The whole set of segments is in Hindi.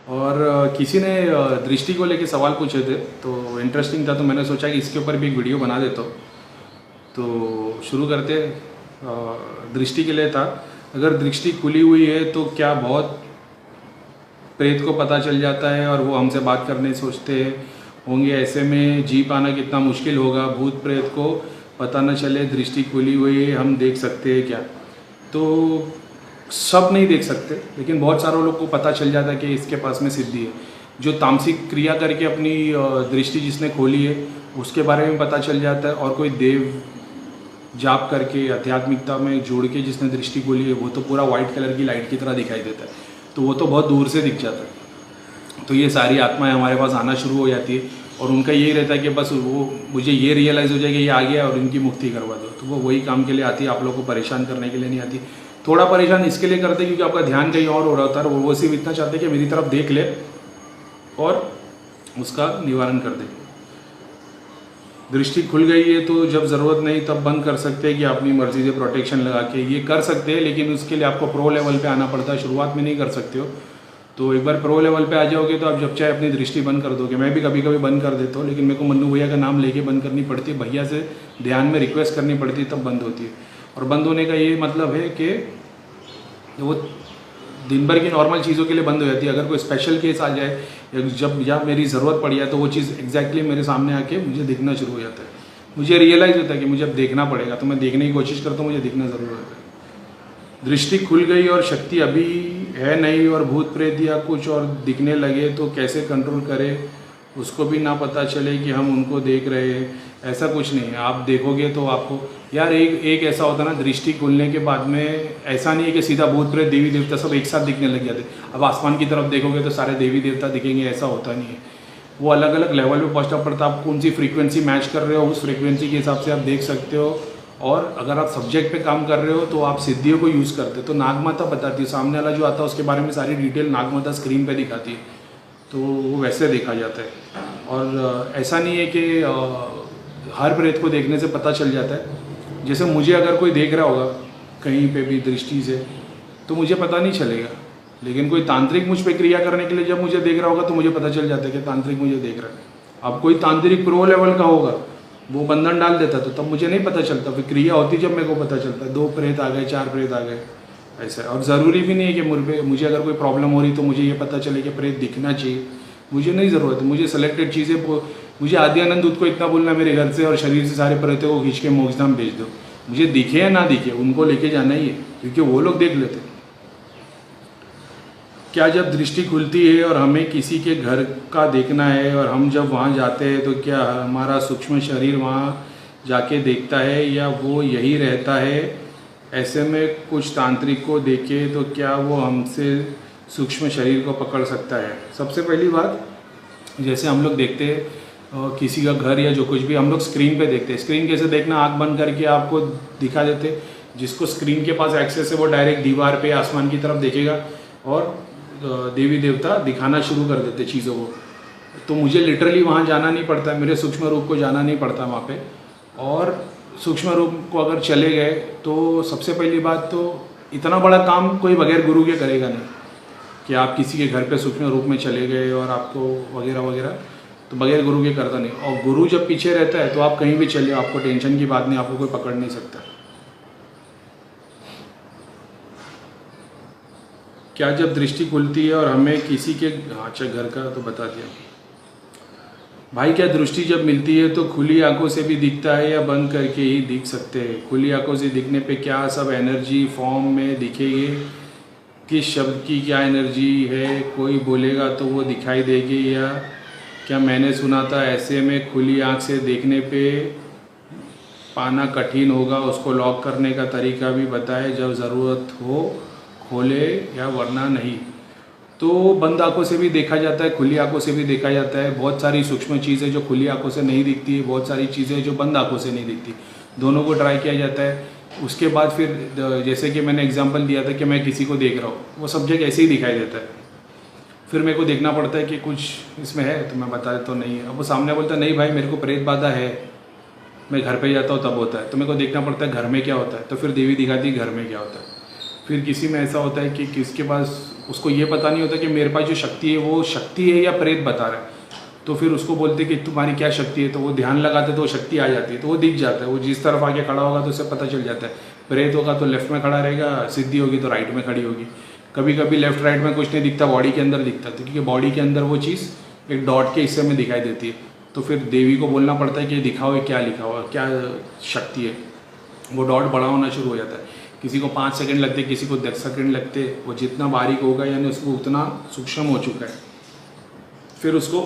और किसी ने दृष्टि को लेके सवाल पूछे थे, तो इंटरेस्टिंग था, तो मैंने सोचा कि इसके ऊपर भी एक वीडियो बना देता हूँ। तो शुरू करते। दृष्टि के लिए था, अगर दृष्टि खुली हुई है तो क्या बहुत प्रेत को पता चल जाता है और वो हमसे बात करने सोचते होंगे, ऐसे में जी पाना कितना मुश्किल होगा। भूत प्रेत को पता न चले दृष्टि खुली हुई है, हम देख सकते हैं क्या? तो सब नहीं देख सकते, लेकिन बहुत सारे लोग को पता चल जाता है कि इसके पास में सिद्धि है। जो तामसिक क्रिया करके अपनी दृष्टि जिसने खोली है उसके बारे में पता चल जाता है, और कोई देव जाप करके आध्यात्मिकता में जोड़ के जिसने दृष्टि खोली है वो तो पूरा वाइट कलर की लाइट की तरह दिखाई देता है, तो वो तो बहुत दूर से दिख जाता है। तो ये सारी आत्माएं हमारे पास आना शुरू हो जाती है, और उनका यही रहता है कि बस वो मुझे ये रियलाइज़ हो जाए कि ये आ गया और इनकी मुक्ति करवा दो। तो वो वही काम के लिए आती है, आप लोगों को परेशान करने के लिए नहीं आती। थोड़ा परेशान इसके लिए करते क्योंकि आपका ध्यान कहीं और हो रहा होता है, वो सिर्फ इतना चाहते कि मेरी तरफ देख ले और उसका निवारण कर दे। दृष्टि खुल गई है तो जब ज़रूरत नहीं तब बंद कर सकते हैं कि अपनी मर्जी से प्रोटेक्शन लगा के ये कर सकते हैं, लेकिन उसके लिए आपको प्रो लेवल पे आना पड़ता है, शुरुआत में नहीं कर सकते हो। तो एक बार प्रो लेवल पे आ जाओगे तो आप जब चाहे अपनी दृष्टि बंद कर दोगे। मैं भी कभी कभी बंद कर देता हूँ, लेकिन मेरे को मन्नू भैया का नाम लेके बंद करनी पड़ती है, भैया से ध्यान में रिक्वेस्ट करनी पड़ती है, तब बंद होती है। और बंद होने का ये मतलब है कि वो दिन भर की नॉर्मल चीज़ों के लिए बंद हो जाती है। अगर कोई स्पेशल केस आ जाए जब मेरी ज़रूरत पड़ जाए तो वो चीज़ एग्जैक्टली मेरे सामने आके मुझे दिखना शुरू हो जाता है। मुझे रियलाइज़ होता है कि मुझे अब देखना पड़ेगा, तो मैं देखने की कोशिश करता हूँ, मुझे दिखना ज़रूर होता है। दृष्टि खुल गई और शक्ति अभी है नहीं और भूत प्रेत या कुछ और दिखने लगे तो कैसे कंट्रोल करें, उसको भी ना पता चले कि हम उनको देख रहे हैं। ऐसा कुछ नहीं है, आप देखोगे तो आपको यार एक ऐसा होता है ना, दृष्टि खुलने के बाद में ऐसा नहीं है कि सीधा भूत प्रेत देवी देवता सब एक साथ दिखने लग जाते। अब आसमान की तरफ देखोगे तो सारे देवी देवता दिखेंगे, ऐसा होता नहीं है। वो अलग अलग लेवल पे पहुंचना पड़ता है। आप कौन सी फ्रीक्वेंसी मैच कर रहे हो उस फ्रीक्वेंसी के हिसाब से आप देख सकते हो। और अगर आप सब्जेक्ट पे काम कर रहे हो तो आप सिद्धियों को यूज़ करते हो। तो नागमाता बताती है, सामने वाला जो आता है उसके बारे में सारी डिटेल नागमाता स्क्रीन पे दिखाती है, तो वो वैसे देखा जाता है। और ऐसा नहीं है कि हर प्रेत को देखने से पता चल जाता है। जैसे मुझे अगर कोई देख रहा होगा कहीं पे भी दृष्टि से तो मुझे पता नहीं चलेगा, लेकिन कोई तांत्रिक मुझ पर क्रिया करने के लिए जब मुझे देख रहा होगा तो मुझे पता चल जाता है कि तांत्रिक मुझे देख रहा है। अब कोई तांत्रिक प्रो लेवल का होगा, वो बंधन डाल देता तो तब मुझे नहीं पता चलता, फिर क्रिया होती जब मेरे को पता चलता है 2 प्रेत आ गए 4 प्रेत आ गए, ऐसा है। और ज़रूरी भी नहीं है कि मुझे अगर कोई प्रॉब्लम हो रही तो मुझे ये पता चले कि प्रेत दिखना चाहिए, मुझे नहीं ज़रूरत है। मुझे सेलेक्टेड चीज़ें, मुझे आदि आनंद दूध को इतना बोलना मेरे घर से और शरीर से सारे प्रेतों को खींच के मोक्षधाम भेज दो, मुझे दिखे या ना दिखे उनको लेके जाना ही है, क्योंकि वो लोग देख लेते। क्या जब दृष्टि खुलती है और हमें किसी के घर का देखना है और हम जब वहाँ जाते हैं तो क्या हमारा सूक्ष्म शरीर वहाँ जाके देखता है या वो यही रहता है? ऐसे में कुछ तांत्रिक को देखे तो क्या वो हमसे सूक्ष्म शरीर को पकड़ सकता है? सबसे पहली बात, जैसे हम लोग देखते हैं किसी का घर या जो कुछ भी हम लोग स्क्रीन पे देखते हैं। स्क्रीन कैसे देखना? आँख बंद करके आपको दिखा देते। जिसको स्क्रीन के पास एक्सेस है वो डायरेक्ट दीवार पे आसमान की तरफ देखेगा और देवी देवता दिखाना शुरू कर देते चीज़ों को। तो मुझे लिटरली वहाँ जाना नहीं पड़ता, मेरे सूक्ष्म रूप को जाना नहीं पड़ता वहाँ पे। और सूक्ष्म रूप को अगर चले गए तो सबसे पहली बात तो इतना बड़ा काम कोई बगैर गुरु के करेगा नहीं कि आप किसी के घर पे सूक्ष्म रूप में चले गए और आपको वगैरह वगैरह, तो बगैर गुरु के करता नहीं। और गुरु जब पीछे रहता है तो आप कहीं भी चले, आपको टेंशन की बात नहीं, आपको कोई पकड़ नहीं सकता। क्या जब दृष्टि खुलती है और हमें किसी के, अच्छा घर का तो बता दिया भाई, क्या दृष्टि जब मिलती है तो खुली आंखों से भी दिखता है या बंद करके ही दिख सकते हैं? खुली आंखों से दिखने पे क्या सब एनर्जी फॉर्म में दिखेगी? किस शब्द की क्या एनर्जी है? कोई बोलेगा तो वो दिखाई देगी? या क्या मैंने सुना था ऐसे में खुली आंख से देखने पे पाना कठिन होगा, उसको लॉक करने का तरीका भी बताए, जब ज़रूरत हो खोले या वरना नहीं? तो बंद आंखों से भी देखा जाता है, खुली आंखों से भी देखा जाता है। बहुत सारी सूक्ष्म चीज़ें जो खुली आंखों से नहीं दिखती है, बहुत सारी चीज़ें जो बंद आंखों से नहीं दिखती, दोनों को ट्राई किया जाता है। उसके बाद फिर जैसे कि मैंने एग्जांपल दिया था कि मैं किसी को देख रहा हूँ, वो सब्जेक्ट ऐसे ही दिखाई देता है। फिर मेरे को देखना पड़ता है कि कुछ इसमें है, तो मैं बता देता हूँ नहीं है। अब वो सामने बोलता है नहीं भाई मेरे को प्रेत बाधा है, मैं घर पे जाता हूँ तब होता है, तो मेरे को देखना पड़ता है घर में क्या होता है, तो फिर देवी दिखाती है घर में क्या होता है। फिर किसी में ऐसा होता है कि किसके पास उसको ये पता नहीं होता कि मेरे पास जो शक्ति है वो शक्ति है या प्रेत बता रहा है। तो फिर उसको बोलते कि तुम्हारी क्या शक्ति है, तो वो ध्यान लगाते तो वो शक्ति आ जाती है, तो वो दिख जाता है। वो जिस तरफ आके खड़ा होगा तो उसे पता चल जाता है। प्रेत होगा तो लेफ्ट में खड़ा रहेगा, सिद्धि होगी तो राइट में खड़ी होगी। कभी कभी लेफ्ट राइट में कुछ नहीं दिखता, बॉडी के अंदर दिखता है, क्योंकि बॉडी के अंदर वो चीज़ एक डॉट के हिस्से में दिखाई देती है। तो फिर देवी को बोलना पड़ता है कि दिखाओ ये क्या लिखा हुआ, क्या शक्ति है। वो डॉट बड़ा होना शुरू हो जाता है। किसी को 5 सेकंड लगते, किसी को 10 सेकंड लगते। वो जितना बारीक होगा यानी उसको उतना सूक्ष्म हो चुका है। फिर उसको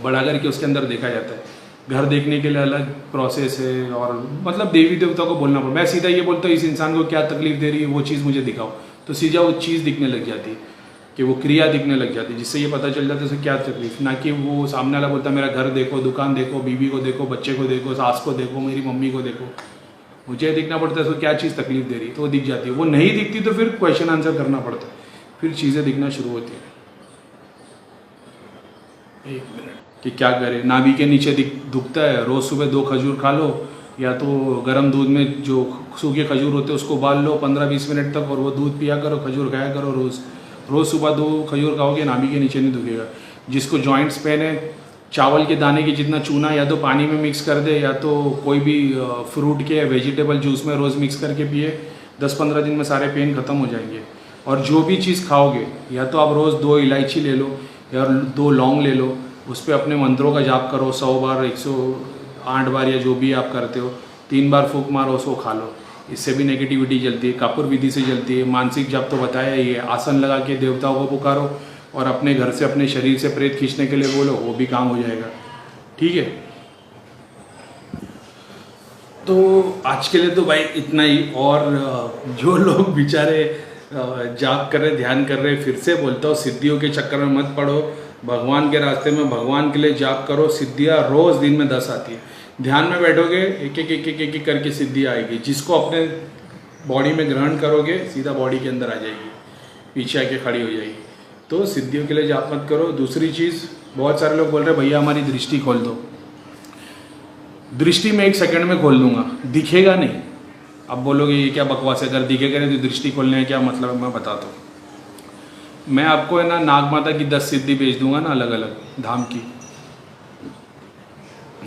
बढ़ा करके उसके अंदर देखा जाता है। घर देखने के लिए अलग प्रोसेस है, और मतलब देवी देवता को बोलना पड़ता है। मैं सीधा ये बोलता हूँ इस इंसान को क्या तकलीफ दे रही है वो चीज़ मुझे दिखाओ, तो सीधा वो चीज़ दिखने लग जाती है, कि वो क्रिया दिखने लग जाती है, जिससे ये पता चल जाता है उसे क्या तकलीफ। ना कि वो सामने वाला बोलता है मेरा घर देखो, दुकान देखो, बीवी को देखो, बच्चे को देखो, सास को देखो, मेरी मम्मी को देखो। मुझे देखना पड़ता है उसको क्या चीज़ तकलीफ दे रही है, तो वो दिख जाती है। वो नहीं दिखती तो फिर क्वेश्चन आंसर करना पड़ता है, फिर चीज़ें दिखना शुरू होती है। एक मिनट, कि क्या करें। नाभि के नीचे दुखता है, रोज़ सुबह 2 खजूर खा लो, या तो गर्म दूध में जो सूखे खजूर होते हैं उसको उबाल लो 15-20 मिनट तक, और वो दूध पिया करो, खजूर खाया करो। रोज़ सुबह 2 खजूर खाओगे, नाभि के नीचे नहीं दुखेगा। जिसको जॉइंट्स पेन है, चावल के दाने की जितना चूना या तो पानी में मिक्स कर दे, या तो कोई भी फ्रूट के वेजिटेबल जूस में रोज़ मिक्स करके पिए, 10-15 दिन में सारे पेन ख़त्म हो जाएंगे। और जो भी चीज़ खाओगे, या तो आप रोज़ 2 इलायची ले लो या 2 लौंग ले लो, उस पर अपने मंत्रों का जाप करो 100 बार, 108 बार, या जो भी आप करते हो, 3 बार फूंक मारो, उसको खा लो। इससे भी नेगेटिविटी जलती है। कपूर विधि से जलती है। मानसिक जप तो बताया ही है। आसन लगा के देवताओं को पुकारो, और अपने घर से अपने शरीर से प्रेत खींचने के लिए बोलो, वो भी काम हो जाएगा। ठीक है, तो आज के लिए तो भाई इतना ही। और जो लोग बेचारे जाप कर रहे, ध्यान कर रहे, फिर से बोलता हूँ सिद्धियों के चक्कर में मत पड़ो। भगवान के रास्ते में भगवान के लिए जाप करो। सिद्धियाँ रोज़ दिन में 10 आती है। ध्यान में बैठोगे, एक करके सिद्धि आएगी। जिसको अपने बॉडी में ग्रहण करोगे, सीधा बॉडी के अंदर आ जाएगी, पीछे आके खड़ी हो जाएगी। तो सिद्धियों के लिए जाप मत करो। दूसरी चीज़, बहुत सारे लोग बोल रहे हैं भैया हमारी दृष्टि खोल दो। दृष्टि में 1 सेकंड में खोल दूंगा, दिखेगा नहीं। अब बोलोगे ये क्या बकवास है, अगर दिखेगा नहीं तो दृष्टि खोलने का क्या मतलब है, मैं बताता हूँ। मैं आपको है ना नाग माता की 10 सिद्धि भेज दूंगा ना, अलग अलग धाम की।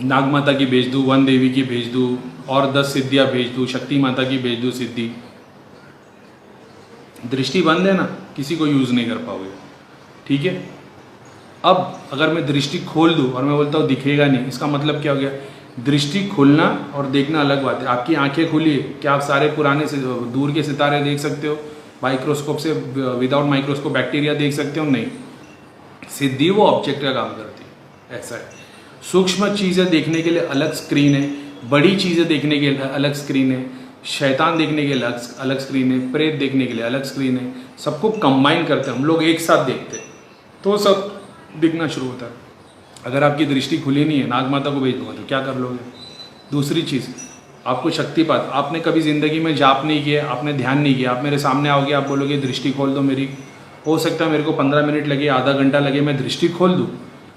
नाग माता की भेज दूँ, वन देवी की भेज दूँ, और 10 सिद्धियाँ भेज दूँ, शक्ति माता की भेज दूँ सिद्धि। दृष्टि बंद है ना, किसी को यूज़ नहीं कर पाओगे। ठीक है, अब अगर मैं दृष्टि खोल दूँ और मैं बोलता हूँ दिखेगा नहीं, इसका मतलब क्या हो गया। दृष्टि खोलना और देखना अलग बात है। आपकी आंखें खुली है, क्या आप सारे पुराने से दूर के सितारे देख सकते हो माइक्रोस्कोप से? विदाउट माइक्रोस्कोप बैक्टीरिया देख सकते हो? नहीं। सिद्धि वो ऑब्जेक्ट का काम करती है, ऐसा है। सूक्ष्म चीज़ें देखने के लिए अलग स्क्रीन है, बड़ी चीज़ें देखने के लिए अलग स्क्रीन है, शैतान देखने के लिए अलग स्क्रीन है, प्रेत देखने के लिए अलग स्क्रीन है। सबको कंबाइन करते हैं हम लोग, एक साथ देखते हैं तो सब दिखना शुरू होता है। अगर आपकी दृष्टि खुली नहीं है, नाग माता को भेज दूंगा तो क्या कर लोगे? दूसरी चीज़, आपको शक्तिपात, आपने कभी ज़िंदगी में जाप नहीं किया, आपने ध्यान नहीं किया, आप मेरे सामने आओगे, आप बोलोगे दृष्टि खोल दो मेरी। हो सकता है मेरे को 15 मिनट लगे, आधा घंटा लगे, मैं दृष्टि खोल दूँ।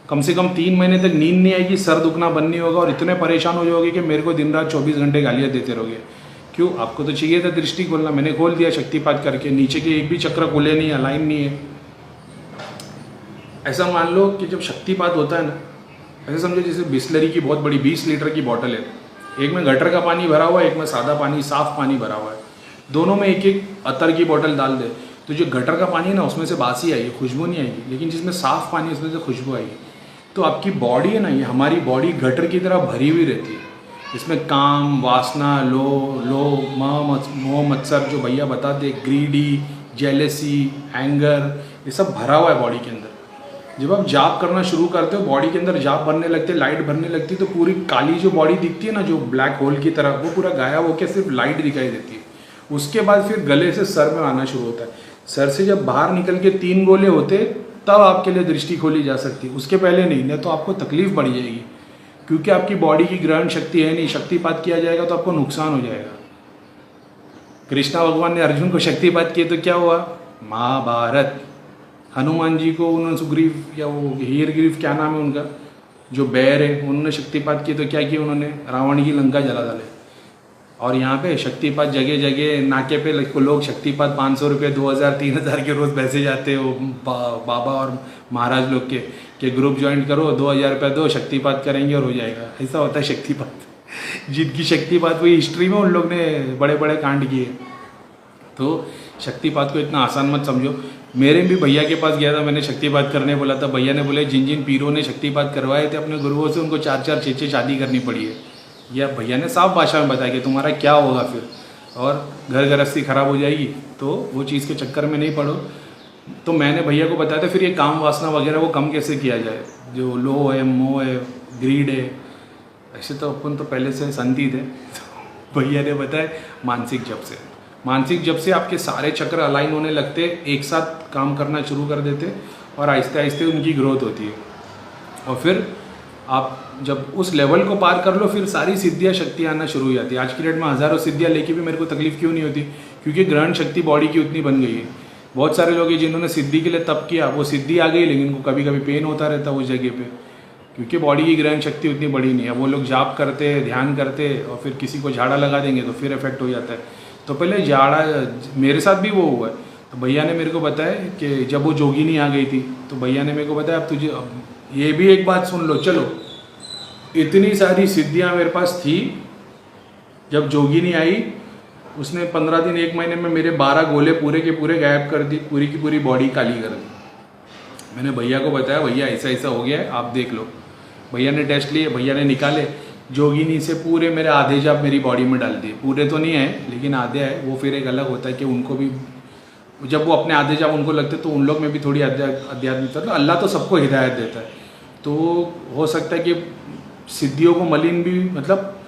कम से कम 3 महीने तक नींद नहीं आएगी, सर दुखना बंद नहीं होगा, और इतने परेशान हो जाओगे कि मेरे को दिन रात 24 घंटे गालियाँ देते रहोगे। क्यों? आपको तो चाहिए था दृष्टि खोलना, मैंने खोल दिया शक्तिपात करके। नीचे के एक भी चक्र खुले नहीं, अलाइन नहीं है। ऐसा मान लो कि जब शक्तिपात होता है ना, ऐसे समझो जैसे बिस्लरी की बहुत बड़ी 20 लीटर की बॉटल है, एक में गटर का पानी भरा हुआ है, एक में सादा पानी, साफ पानी भरा हुआ है। दोनों में एक एक अतर की बोतल डाल दे, तो जो गटर का पानी है ना उसमें से बासी आएगी, खुशबू नहीं आएगी, लेकिन जिसमें साफ पानी है उसमें से खुशबू आएगी। तो आपकी बॉडी है ना, ये हमारी बॉडी गटर की तरह भरी हुई रहती है। इसमें काम, वासना, मोह मत्सर जो भैया बताते, ग्रीडी, जेलेसी, एंगर, ये सब भरा हुआ है बॉडी के अंदर। जब आप जाप करना शुरू करते हो, बॉडी के अंदर जाप भरने लगते, लाइट भरने लगती, तो पूरी काली जो बॉडी दिखती है ना, जो ब्लैक होल की तरह, वो पूरा गायब होकर सिर्फ लाइट दिखाई देती है। उसके बाद फिर गले से सर में आना शुरू होता है। सर से जब बाहर निकल के 3 गोले होते, तब आपके लिए दृष्टि खोली जा सकती है, उसके पहले नहीं तो आपको तकलीफ बढ़ जाएगी, क्योंकि आपकी बॉडी की ग्रहण शक्ति है नहीं। शक्तिपात किया जाएगा तो आपको नुकसान हो जाएगा। कृष्णा भगवान ने अर्जुन को शक्तिपात किए तो क्या हुआ? महाभारत। हनुमान जी को उन्होंने सुग्रीव या वो हीरग्रीव, क्या नाम है उनका, जो बैर है, उन्होंने शक्तिपात किए तो क्या किया उन्होंने? रावण की लंका जला डाले। और यहाँ पे शक्तिपात जगह जगह नाके पे लोग शक्तिपात 500 रुपये 2000 3000 के रोज़ पैसे जाते हो बाबा और महाराज लोग के ग्रुप ज्वाइन करो 2000 रुपये दो शक्तिपात करेंगे और हो जाएगा। ऐसा होता है शक्तिपात। जिनकी शक्तिपात हुई हिस्ट्री में उन लोग ने बड़े बड़े कांड किए। तो शक्तिपात को इतना आसान मत समझो। मेरे भी भैया के पास गया था, मैंने शक्तिपात करने बोला था। भैया ने बोले जिन जिन पीरों ने शक्तिपात करवाए थे अपने गुरुओं से उनको 4-4 6-6 शादी करनी पड़ी है। या भैया ने साफ भाषा में बताया कि तुम्हारा क्या होगा फिर, और घर गृहस्थी खराब हो जाएगी। तो वो चीज़ के चक्कर में नहीं पड़ो। तो मैंने भैया को बताया था फिर ये काम वासना वगैरह वो कम कैसे किया जाए, जो लोभ है, मोह है, ग्रीड है। ऐसे तो अपन तो पहले से संती थे। तो भैया ने बताया मानसिक जप से। मानसिक जप से आपके सारे चक्र अलाइन होने लगते, एक साथ काम करना शुरू कर देते और आहिस्ते आहिस्ते उनकी ग्रोथ होती है। और फिर आप जब उस लेवल को पार कर लो फिर सारी सिद्धियाँ शक्तियाँ आना शुरू हो जाती है। आज की डेट में हज़ारों सिद्धियाँ लेके भी मेरे को तकलीफ क्यों नहीं होती, क्योंकि ग्रहण शक्ति बॉडी की उतनी बन गई है। बहुत सारे लोग हैं जिन्होंने सिद्धि के लिए तप किया, वो सिद्धि आ गई लेकिन उनको कभी कभी पेन होता रहता है उस जगह पे, क्योंकि बॉडी की ग्रहण शक्ति उतनी बड़ी नहीं है। वो लोग जाप करते, ध्यान करते और फिर किसी को झाड़ा लगा देंगे तो फिर इफेक्ट हो जाता है। तो पहले झाड़ा, मेरे साथ भी वो हुआ है। तो भैया ने मेरे को बताया कि जब वो जोगिनी आ गई थी तो भैया ने मेरे को बताया अब तुझे, अब ये भी एक बात सुन लो, चलो इतनी सारी सिद्धियाँ मेरे पास थी। जब जोगिनी आई उसने 15 दिन 1 महीने में मेरे 12 गोले पूरे के पूरे गायब कर दी, पूरी की पूरी बॉडी काली कर दी। मैंने भैया को बताया भैया ऐसा ऐसा हो गया है, आप देख लो। भैया ने टेस्ट लिए, भैया ने निकाले, जोगिनी से पूरे मेरे आधे जाप मेरी बॉडी में डाल दिए। पूरे तो नहीं है लेकिन आधे है। वो फिर एक अलग होता है कि उनको भी जब वो अपने आधे जाप उनको लगते तो उन लोग में भी थोड़ी आध्यात्मिकता। तो अल्लाह तो सबको हिदायत देता है। तो हो सकता है कि सिद्धियों को मलिन भी, मतलब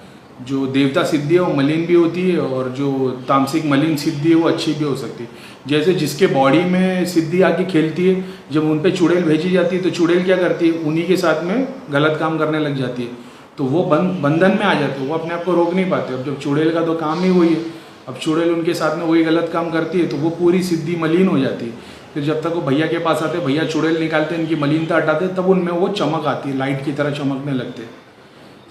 जो देवता सिद्धि है वो मलिन भी होती है और जो तामसिक मलिन सिद्धि है वो अच्छी भी हो सकती है। जैसे जिसके बॉडी में सिद्धि आके खेलती है, जब उन पे चुड़ैल भेजी जाती है तो चुड़ैल क्या करती है, उन्हीं के साथ में गलत काम करने लग जाती है। तो वो बंधन में आ जाते हैं, वो अपने आप को रोक नहीं पाते। अब जब चुड़ैल का तो काम ही वही है, अब चुड़ैल उनके साथ में वही गलत काम करती है तो वो पूरी सिद्धि मलिन हो जाती है। फिर जब तक वो भैया के पास आते, भैया चुड़ैल निकालते, इनकी मलिनता हटाते, तब उनमें वो चमक आती है, लाइट की तरह चमकने लगते हैं।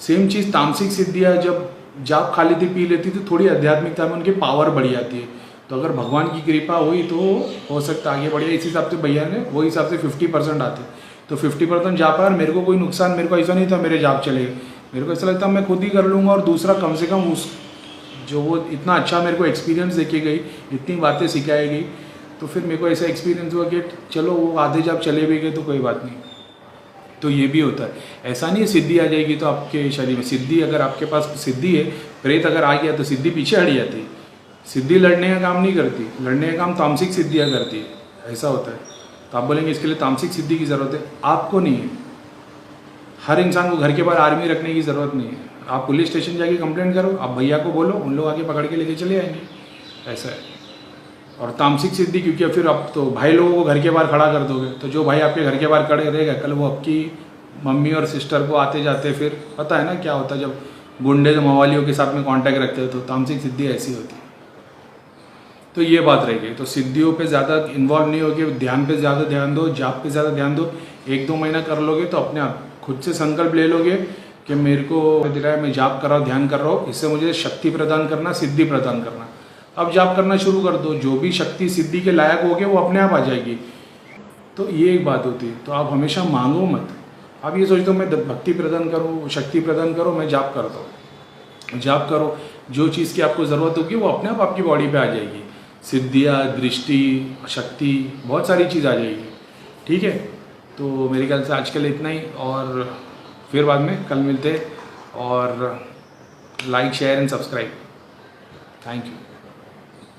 सेम चीज़ तामसिक सिद्धियाँ जब जाप खा लेती, पी लेती तो थोड़ी आध्यात्मिकता में उनकी पावर बढ़ जाती है। तो अगर भगवान की कृपा हुई तो हो सकता है आगे बढ़िया। इस हिसाब से भैया ने वो हिसाब से 50% आते, तो 50% जाप है और मेरे को कोई नुकसान, मेरे को ऐसा नहीं था मेरे जाप चले। मेरे को ऐसा लगता मैं खुद ही कर लूँगा और दूसरा कम से कम उस जो वो इतना अच्छा मेरे को एक्सपीरियंस देके गई, इतनी बातें सिखाई गई, तो फिर मेरे को ऐसा एक्सपीरियंस हुआ कि चलो वो आधे जाप चले भी गए तो कोई बात नहीं। तो ये भी होता है। ऐसा नहीं है सिद्धि आ जाएगी तो आपके शरीर में, सिद्धि अगर आपके पास सिद्धि है, प्रेत अगर आ गया तो सिद्धि पीछे हट जाती है। सिद्धि लड़ने का काम नहीं करती, लड़ने का काम तामसिक सिद्धियाँ करती है। ऐसा होता है। तो आप बोलेंगे इसके लिए तामसिक सिद्धि की ज़रूरत है, आपको नहीं है। हर इंसान को घर के बाहर आर्मी रखने की ज़रूरत नहीं है। आप पुलिस स्टेशन जाके कंप्लेंट करो, आप भैया को बोलो, उन लोग आके पकड़ के लेके चले आएंगे। ऐसा है। और तामसिक सिद्धि क्योंकि फिर आप तो भाई लोगों को घर के बाहर खड़ा कर दोगे, तो जो भाई आपके घर के बाहर खड़े रहेगा कल वो आपकी मम्मी और सिस्टर को आते जाते, फिर पता है ना क्या होता है जब गुंडे मवालियों के साथ में कांटेक्ट रखते हो। तो तामसिक सिद्धि ऐसी होती है। तो ये बात रहेगी। तो सिद्धियों पे ज़्यादा इन्वॉल्व नहीं होगी, ध्यान पे ज़्यादा ध्यान दो, जाप पे ज़्यादा ध्यान दो। 1-2 महीना कर लोगे तो अपने आप खुद से संकल्प ले लोगे कि मेरे को दे रहा है, मैं जाप कर रहा हूँ, ध्यान कर रहा हूँ, इससे मुझे शक्ति प्रदान करना, सिद्धि प्रदान करना। अब जाप करना शुरू कर दो, जो भी शक्ति सिद्धि के लायक होगे वो अपने आप आ जाएगी। तो ये एक बात होती है। तो आप हमेशा मांगो मत। आप ये सोचते हो मैं भक्ति प्रदान करूँ, शक्ति प्रदान करो, मैं जाप करता हूँ। जाप करो, जो चीज़ की आपको ज़रूरत होगी वो अपने आप आपकी बॉडी पे आ जाएगी। सिद्धियाँ, दृष्टि, शक्ति, बहुत सारी चीज़ आ जाएगी। ठीक है। तो मेरे ख्याल से आज के लिए इतना ही, और फिर बाद में कल मिलते हैं। और like, share and subscribe. Thank you.